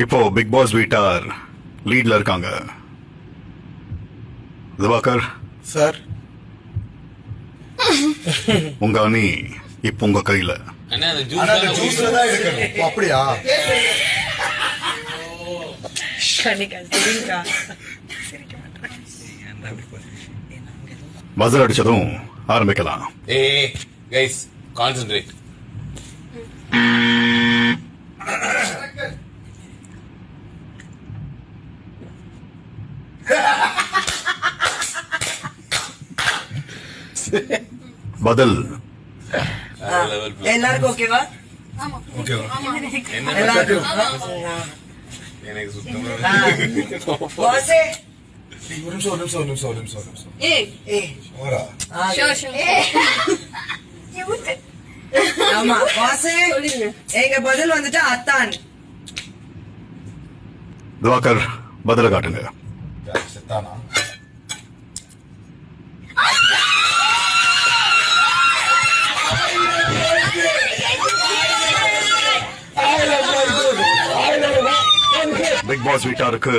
இப்போ big pass வீட்டார் லீட்ல இருக்காங்க. திவாகர் சார், உங்க அணி இப்போ உங்க கையில. அப்படியா? பஜர் அடிச்சதும் ஆரம்பிக்கலாம். Guys concentrate. பதில் எல்லாருக்கும் ஓகேவா? எல்லாருக்கும் எனக்கு சுத்தமா பாஸே ஒரு நிமிஷம். ஆமா பாஸே, எங்க பதில் வந்துட்டு அத்தான். திவாகர் பதில காட்டுங்க. செத்தானா? பிக் பாஸ் வீட்டாருக்கு